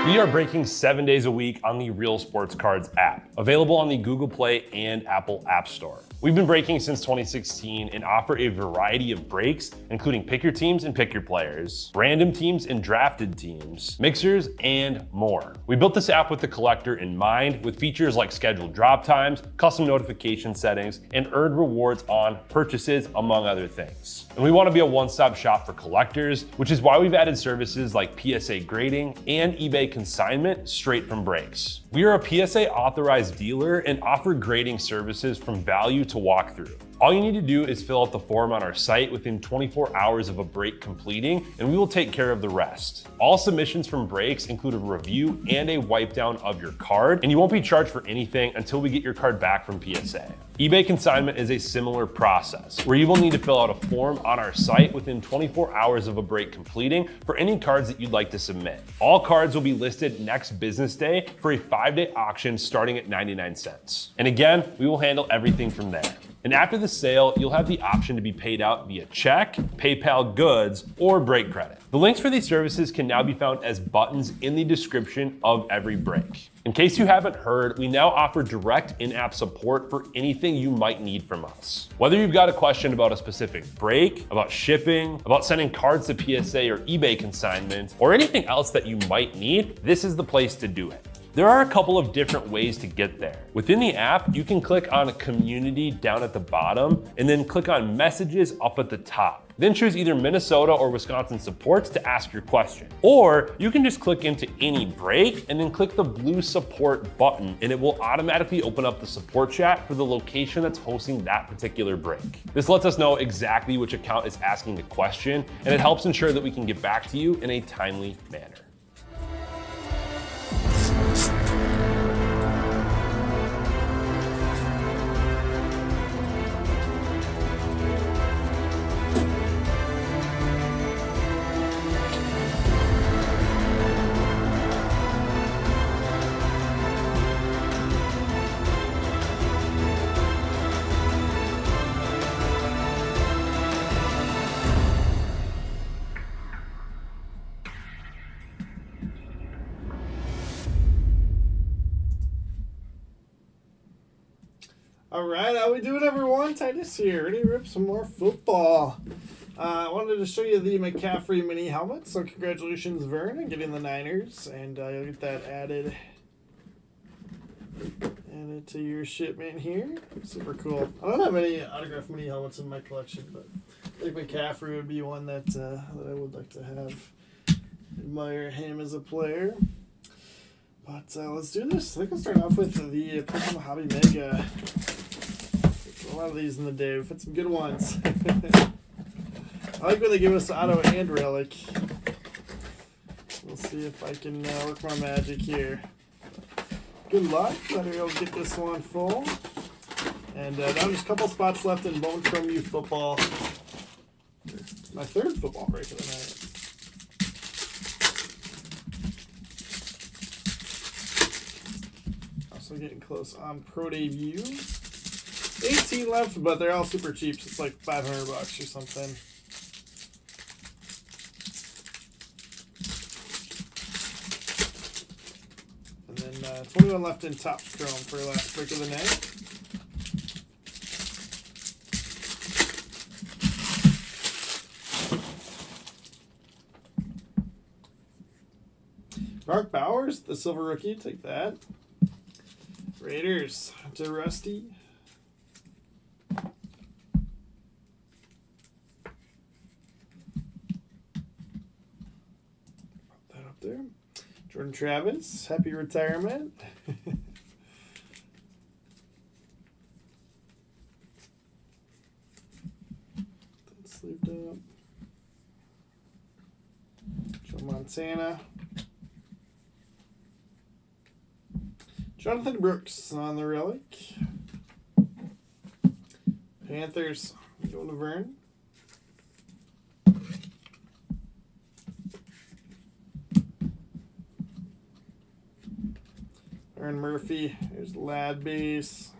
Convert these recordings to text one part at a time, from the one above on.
We are breaking 7 days a week on the Real Sports Cards app, available on the Google Play and Apple App Store. We've been breaking since 2016 and offer a variety of breaks, including pick your teams and pick your players, random teams and drafted teams, mixers, and more. We built this app with the collector in mind, with features like scheduled drop times, custom notification settings, and earned rewards on purchases, among other things. And we want to be a one-stop shop for collectors, which is why we've added services like PSA grading and eBay consignment straight from breaks. We are a PSA authorized dealer and offer grading services from value to walkthrough. All you need to do is fill out the form on our site within 24 hours of a break completing, and we will take care of the rest. All submissions from breaks include a review and a wipe down of your card, and you won't be charged for anything until we get your card back from PSA. eBay consignment is a similar process, where you will need to fill out a form on our site within 24 hours of a break completing for any cards that you'd like to submit. All cards will be listed next business day for a 5-day auction starting at 99 cents. And again, we will handle everything from there. And after the sale, you'll have the option to be paid out via check, PayPal goods, or break credit. The links for these services can now be found as buttons in the description of every break. In case you haven't heard, we now offer direct in-app support for anything you might need from us. Whether you've got a question about a specific break, about shipping, about sending cards to PSA or eBay consignment, or anything else that you might need, this is the place to do it. There are a couple of different ways to get there. Within the app, you can click on Community down at the bottom, and then click on Messages up at the top. Then choose either Minnesota or Wisconsin supports to ask your question. Or you can just click into any break and then click the blue support button, and it will automatically open up the support chat for the location that's hosting that particular break. This lets us know exactly which account is asking the question, and it helps ensure that we can get back to you in a timely manner. All right, how we doing, everyone? Titus here, ready to rip some more football. I wanted to show you the McCaffrey mini helmet, so congratulations, Vern, on getting the Niners, and you'll get that added to your shipment here. Super cool. I don't have any autographed mini helmets in my collection, but I think McCaffrey would be one that I would like to have. Admire him as a player. But let's do this. I think I'll start off with the Pokemon Hobby Mega. A lot of these in the day. We've had some good ones. I like when they give us auto and relic. We'll see if I can work my magic here. Good luck. Better go get this one full. And now just a couple spots left in Bone Chrome Youth Football. My third football break of the night. Also getting close on Pro Debut. 18 left, but they're all super cheap, so it's like $500 or something. And then 21 left in Top Chrome for last break of the night. Mark Bowers, the silver rookie, take that. Raiders to Rusty. There. Jordan Travis, happy retirement. That's sleeved up. Joe Montana. Jonathan Brooks on the relic. Panthers going to Vern. Aaron Murphy, there's Lad Base.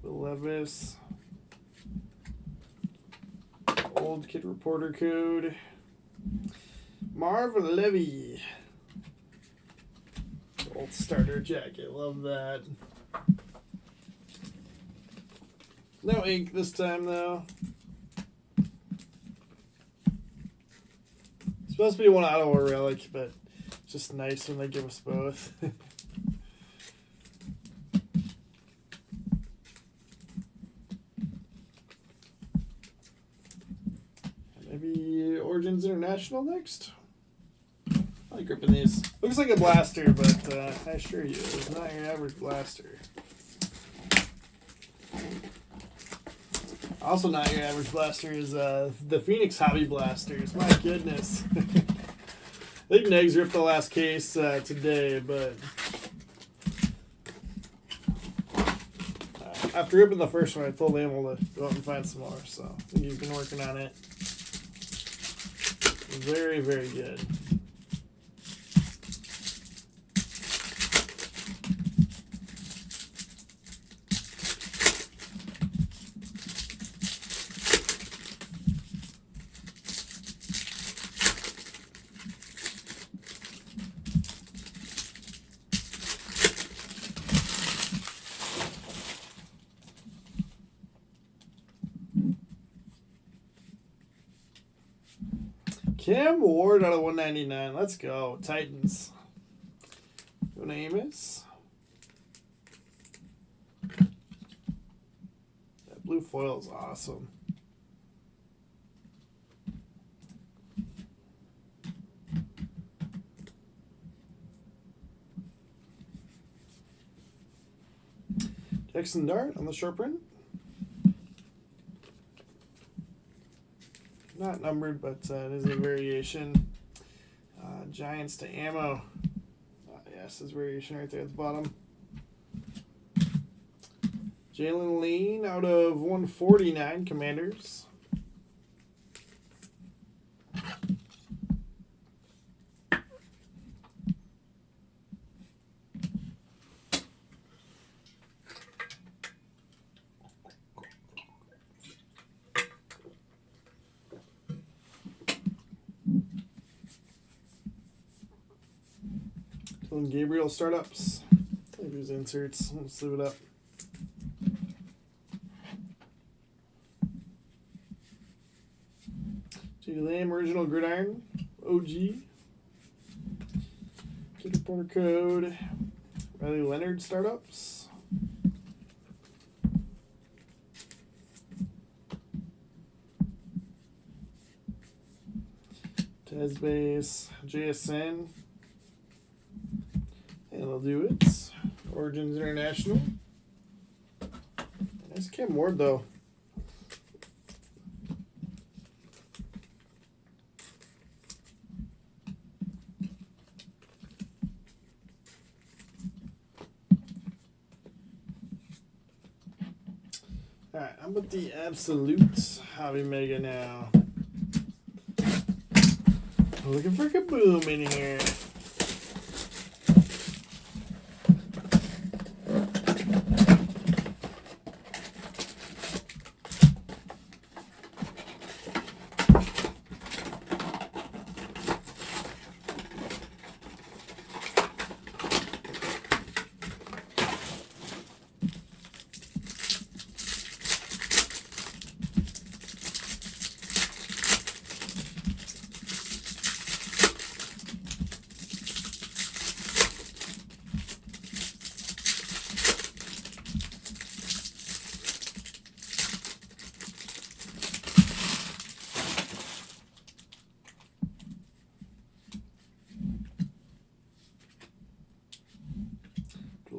Will Levis. Old Kid Reporter Code. Marv Levy. Old starter jacket. Love that. No ink this time, though. It's supposed to be one auto or relic, but it's just nice when they give us both. Maybe Origins International next? I like gripping these. Looks like a blaster, but I assure you, it's not your average blaster. Also not your average blaster is the Phoenix Hobby Blasters. My goodness. I think Negs ripped the last case today, but after ripping the first one, I told Emil to go out and find some more, so I think he's been working on it. Very, very good. Cam Ward out of 199. Let's go. Titans. Go Amos. That blue foil is awesome. Jackson Dart on the short print. Not numbered, but it is a variation. Giants to ammo. Yes, there's variation right there at the bottom. Jalen Lean out of 149 Commanders. Gabriel startups. Maybe his inserts. Let's leave it up. J.D. Lamb, original gridiron. OG. Kid reporter code. Riley Leonard startups. Tez base. JSN. And I'll do it. Origins International. Nice Cam Ward, though. Alright, I'm with the Absolute Hobby Mega now. Looking for Kaboom in here.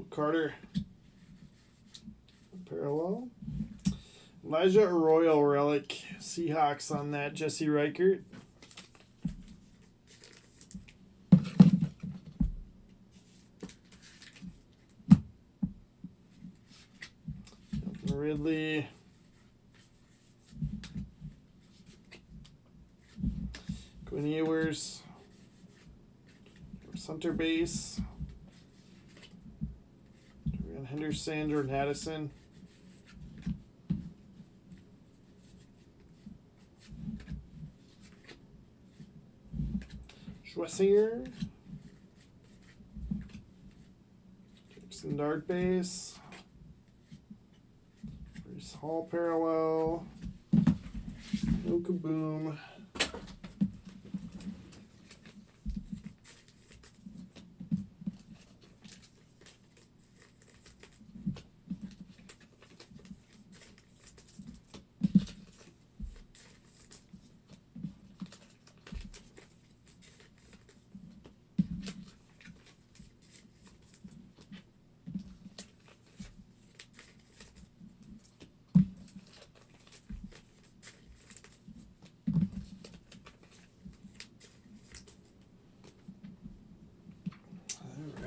Carter. Parallel. Elijah Arroyo relic. Seahawks on that. Jesse Reichert. Ridley. Quinn Ewers. Center base. Henderson, Jordan Addison. Swessinger. Jackson Dart base. Bruce Hall parallel. No kaboom.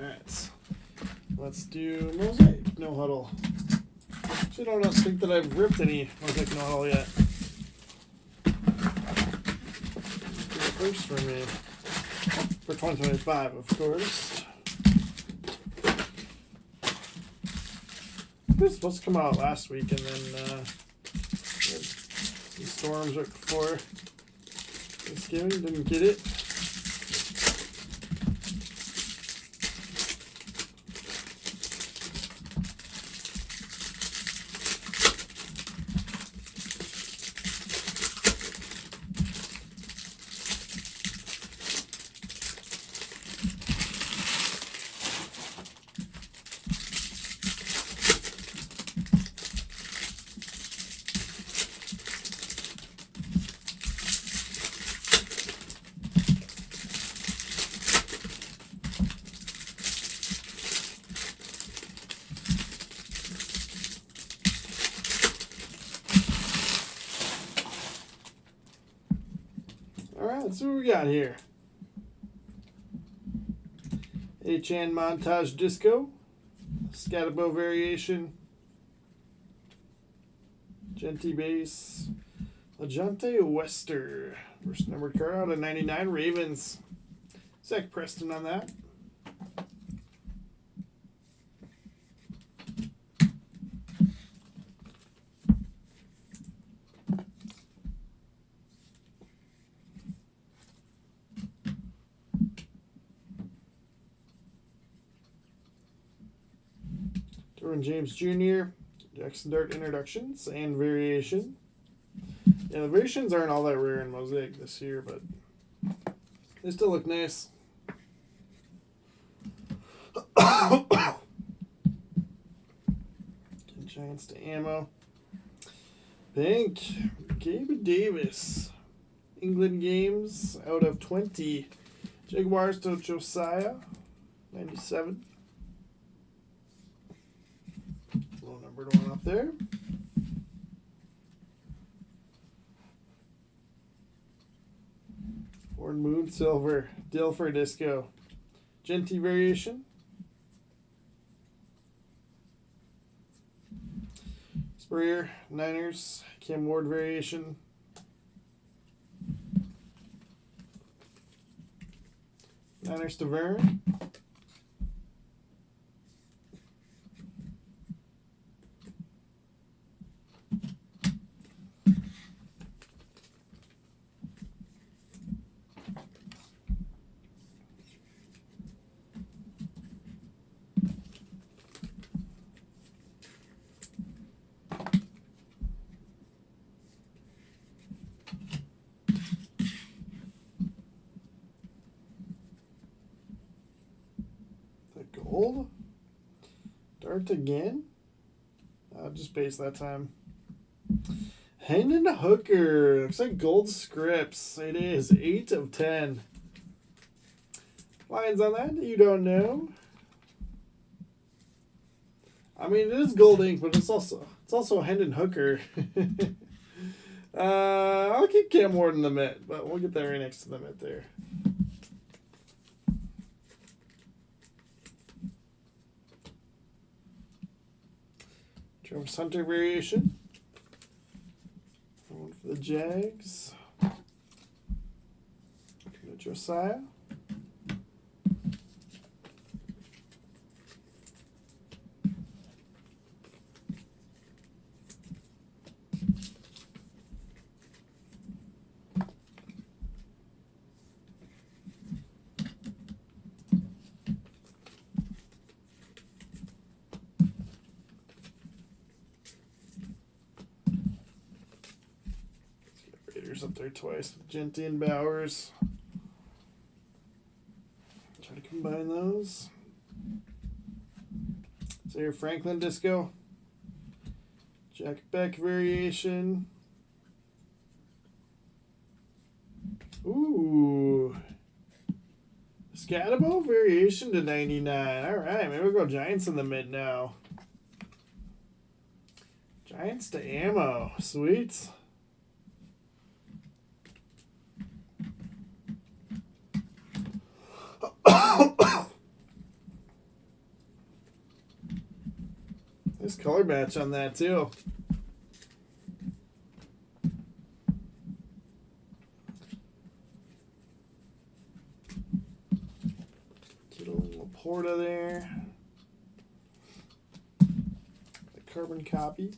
Alright. Let's do Mosaic No Huddle. Actually, I don't think that I've ripped any Mosaic No Huddle yet. First for me. For 2025, of course. It was supposed to come out last week, and then some storms right before Thanksgiving. Didn't get it. Alright, let's see what we got here. HN Montage Disco. Scatabo Variation. Genty Base. Lejante Wester. First numbered card out of 99 Ravens. Zach Preston on that. Derwin James Jr., Jackson Dart introductions and variation. Yeah, the variations aren't all that rare in Mosaic this year, but they still look nice. Giants to ammo. Pink, Gabe Davis. England games out of 20. Jaguars to Josiah, 97. Low numbered one up there. Horn Moon Silver, Dilfer Disco. Genty variation. Spurrier, Niners, Cam Ward variation. Niners to Vern. Gold. Dart again. Just base that time. Hendon Hooker. Looks like gold scripts. It is 8 of 10. Lines on that? You don't know. I mean, it is gold ink, but it's also Hendon Hooker. I'll keep Cam Ward in the mitt, but we'll get that right next to the mitt there. Travis Hunter variation. One for the Jags. Josiah. Bowers up there twice. Genty and Bowers. Try to combine those. So your Franklin Disco. Jack Beck variation. Ooh. Scatabo variation to 99. Alright, maybe we'll go Giants in the mid now. Giants to ammo. Sweet. Nice color match on that too. Get a little Laporta there. A carbon copy.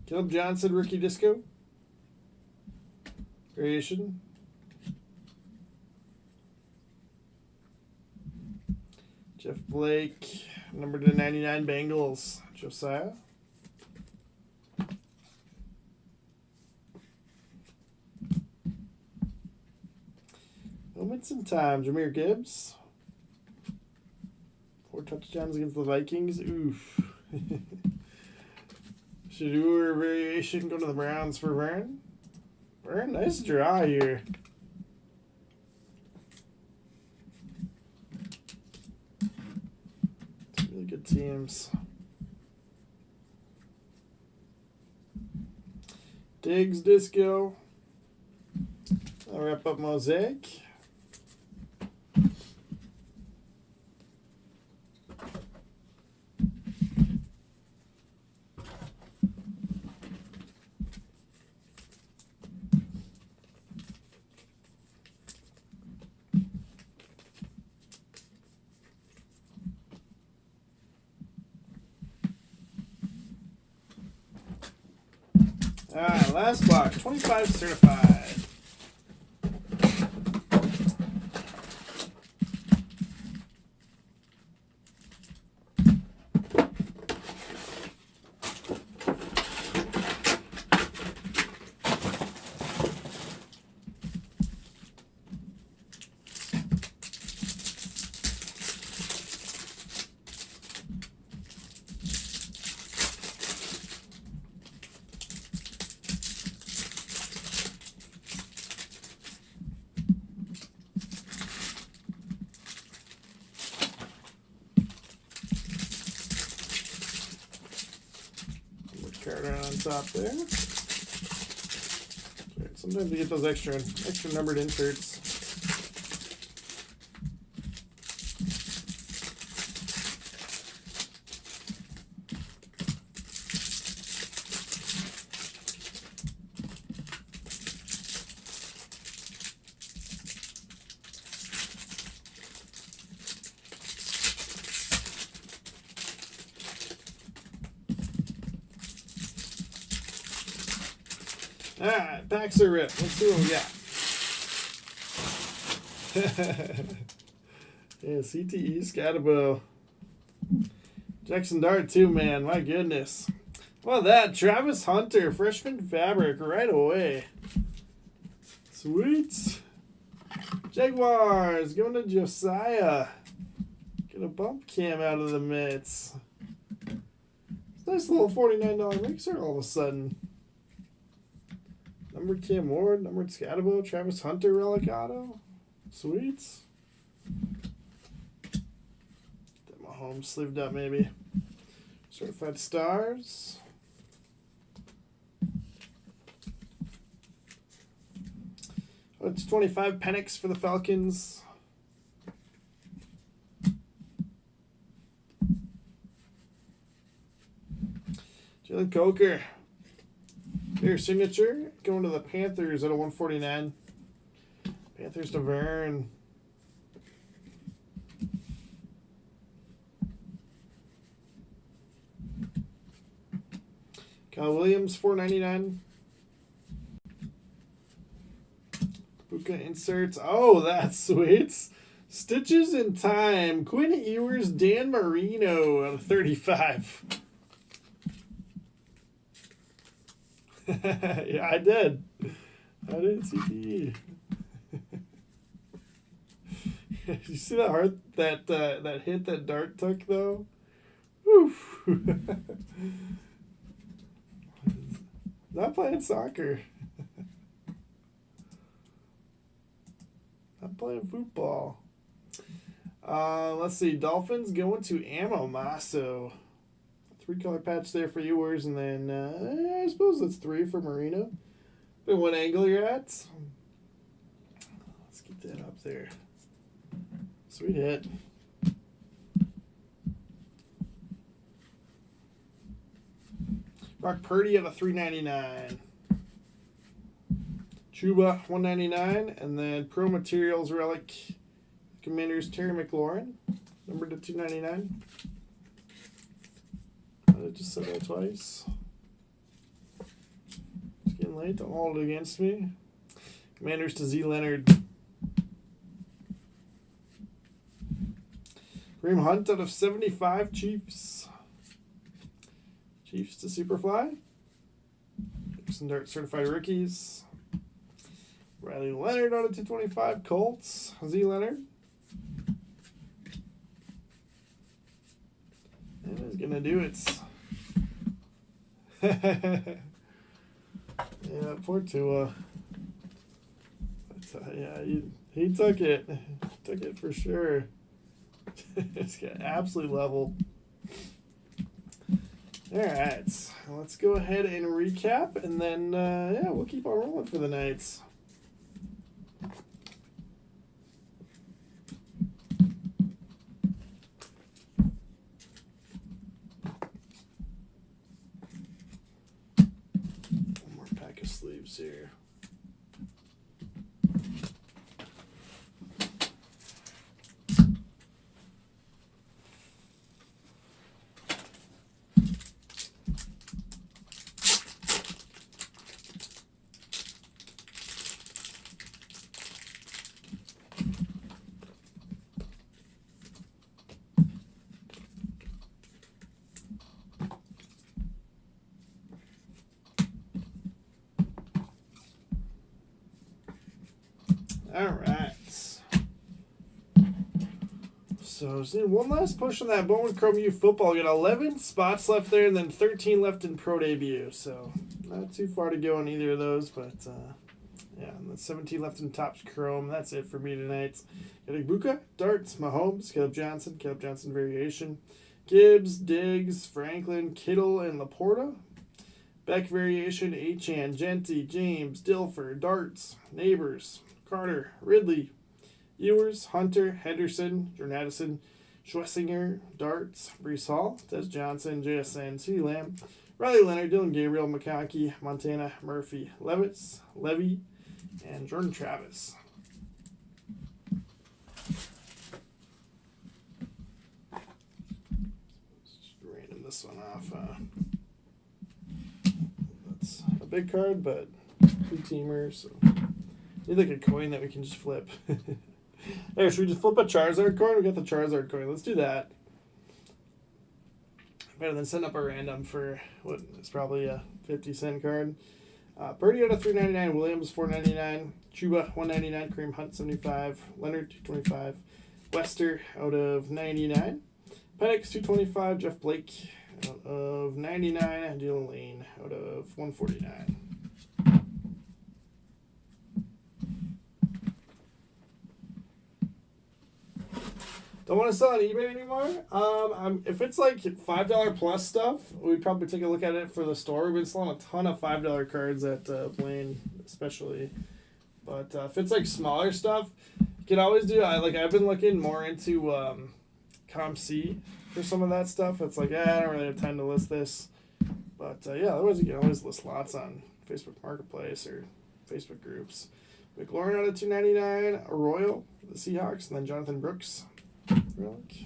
Caleb Johnson rookie disco. Variation. Jeff Blake, number to 99 Bengals. Josiah. Moments in time. Jahmyr Gibbs. 4 touchdowns against the Vikings. Oof. Shadeur variation going to the Browns for Vern. Vern, nice draw here. Really good teams. Diggs Disco. I'll wrap up Mosaic. Alright, last box, 25 certified. Card on top there. Sometimes you get those extra numbered inserts. Alright, packs are ripped. Let's see what we got. Yeah, CTE, Scatabo. Jackson Dart too, man. My goodness. Well, that Travis Hunter, freshman fabric right away. Sweet. Jaguars going to Josiah. Get a bump cam out of the mitts. Nice little $49 mixer all of a sudden. Numbered Cam Ward, numbered Scatabo, Travis Hunter relic auto. Sweets. Get my home sleeved up maybe. Certified stars. Oh, it's 25 Penix for the Falcons. Jalen Coker. Your signature going to the Panthers at a 149. Panthers to Vern. Kyle Williams, 499. Buka inserts. Oh, that's sweet. Stitches in Time. Quinn Ewers, Dan Marino out of 35. Yeah, I did. I did CTE. You see that that hit that Dart took though? Oof. Not playing soccer. Not playing football. Let's see. Dolphins going to Ammo Masso. 3-color patch there for yours, and then I suppose that's 3 for Marino. Depending what angle you're at. Let's get that up there. Sweet hit. Brock Purdy at a $3.99. Chuba $1.99, and then Pro Materials Relic Commanders Terry McLaurin, numbered to $2.99. I just said that twice. It's getting late. Don't hold it against me. Commanders to Z Leonard. Kareem Hunt out of 75 Chiefs. Chiefs to Superfly. Some Dart certified rookies. Riley Leonard out of 225 Colts. Z Leonard. That is gonna do it. Yeah, poor Tua. Yeah, he took it. Took it for sure. It's got absolutely leveled. All right, let's go ahead and recap, and then yeah, we'll keep on rolling for the nights. One more pack of sleeves here. All right. So just need one last push on that Bowman Chrome U football. We got 11 spots left there, and then 13 left in Pro Debut. So not too far to go on either of those, but yeah, and then 17 left in Topps Chrome. That's it for me tonight. Got Ibuka, Darts, Mahomes, Caleb Johnson variation, Gibbs, Diggs, Franklin, Kittle, and Laporta. Beck variation, Achane, Genty, James, Dilfer, Darts, Neighbors, Carter, Ridley, Ewers, Hunter, Henderson, Jordan Addison, Schlesinger, Darts, Brees Hall, Des Johnson, JSN, CeeDee Lamb, Riley Leonard, Dylan Gabriel, McConkey, Montana, Murphy, Levis, Levy, and Jordan Travis. Just random this one off. That's a big card, but 2-teamer, so need like a coin that we can just flip. Hey, should we just flip a Charizard coin? We got the Charizard coin. Let's do that. Better than setting up a random for what is probably a 50-cent card. Purdy out of $3.99, Williams $4.99, Chuba $1.99, Kareem Hunt $75, Leonard $2.25, Wester out of $99, Penix $2.25, Jeff Blake out of $99, and Dylan Lane out of $149. Don't want to sell on eBay anymore. If it's like $5 plus stuff, we'd probably take a look at it for the store. We've been selling a ton of $5 cards at Blaine, especially. But if it's like smaller stuff, you can always do. I've been looking more into ComC for some of that stuff. It's like, I don't really have time to list this. But yeah, otherwise you can always list lots on Facebook Marketplace or Facebook groups. McLaurin out of $2.99, Arroyo, the Seahawks, and then Jonathan Brooks. Relic.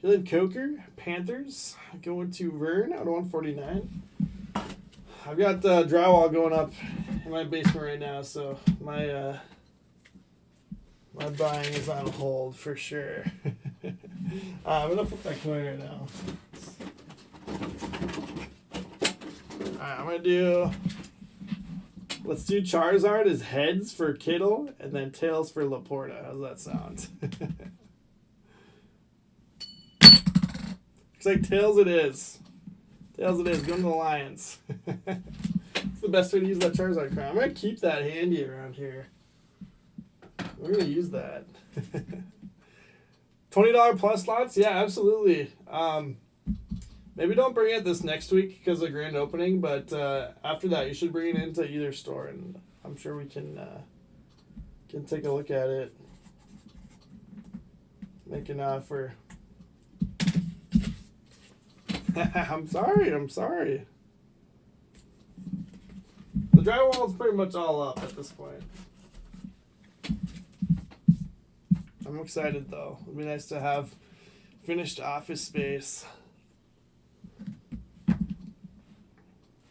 Jalen Coker, Panthers, going to Vern out of 149. I've got drywall going up in my basement right now, so my my buying is on hold for sure. I'm gonna put that coin right now. Alright, I'm gonna do. Let's do Charizard as heads for Kittle and then tails for Laporta. How's that sound? Looks like tails it is. Tails it is. Going to the Lions. It's the best way to use that Charizard card. I'm going to keep that handy around here. We're going to use that. $20 plus slots? Yeah, absolutely. Maybe don't bring it this next week because of grand opening, but after that, you should bring it into either store, and I'm sure we can take a look at it. Make an offer. I'm sorry. The drywall is pretty much all up at this point. I'm excited though. It'd be nice to have finished office space.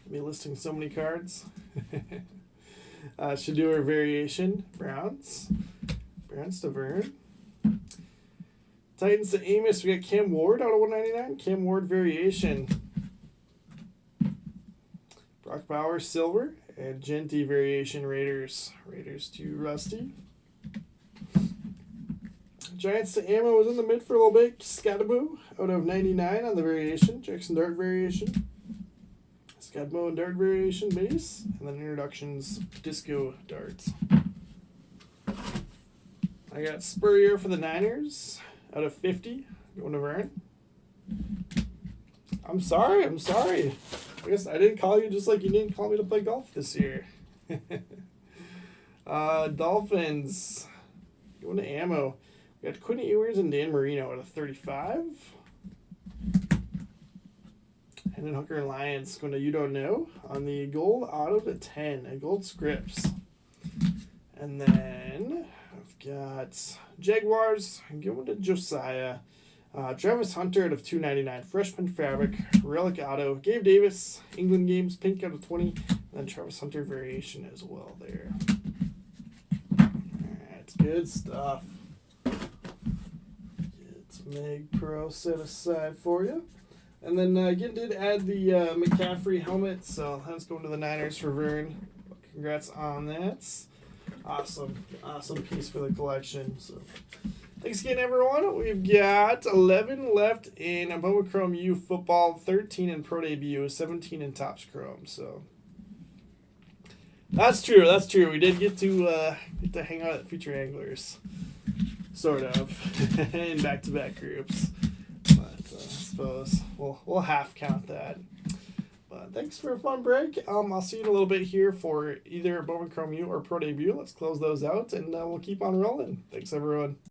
Be listing so many cards. Should do our variation. Browns to Vern. Titans to Amos. We got Cam Ward out of 199. Cam Ward variation. Brock Bauer silver and Genty variation Raiders. Raiders to Rusty. Giants to Ammo was in the mid for a little bit. Scattaboo out of 99 on the variation. Jackson Dart variation. Scatmo and Dart variation base, and then introductions Disco Darts. I got Spurrier for the Niners out of 50, going to Vern. I'm sorry. I guess I didn't call you just like you didn't call me to play golf this year. Dolphins, going to Ammo. We got Quinn Ewers and Dan Marino out of 35. And then Hooker and Lions going to You Don't Know on the gold auto to 10 and gold scripts. And then I've got Jaguars going to Josiah. Travis Hunter out of 299. Freshman fabric. Relic auto. Gabe Davis. England games pink out of 20. And then Travis Hunter variation as well there. Alright, good stuff. Get Meg Pro set aside for you. And then again, did add the McCaffrey helmet, so that's going to the Niners for Vern. Congrats on that. Awesome piece for the collection. So thanks again, everyone. We've got 11 left in Boba Chrome U football, 13 in Pro Debut, 17 in Topps Chrome. So that's true. We did get to hang out at Future Anglers, sort of, in back-to-back groups. I suppose we'll half count that. But thanks for a fun break. I'll see you in a little bit here for either Bowman Chrome U or Pro Debut. Let's close those out, and we'll keep on rolling. Thanks, everyone.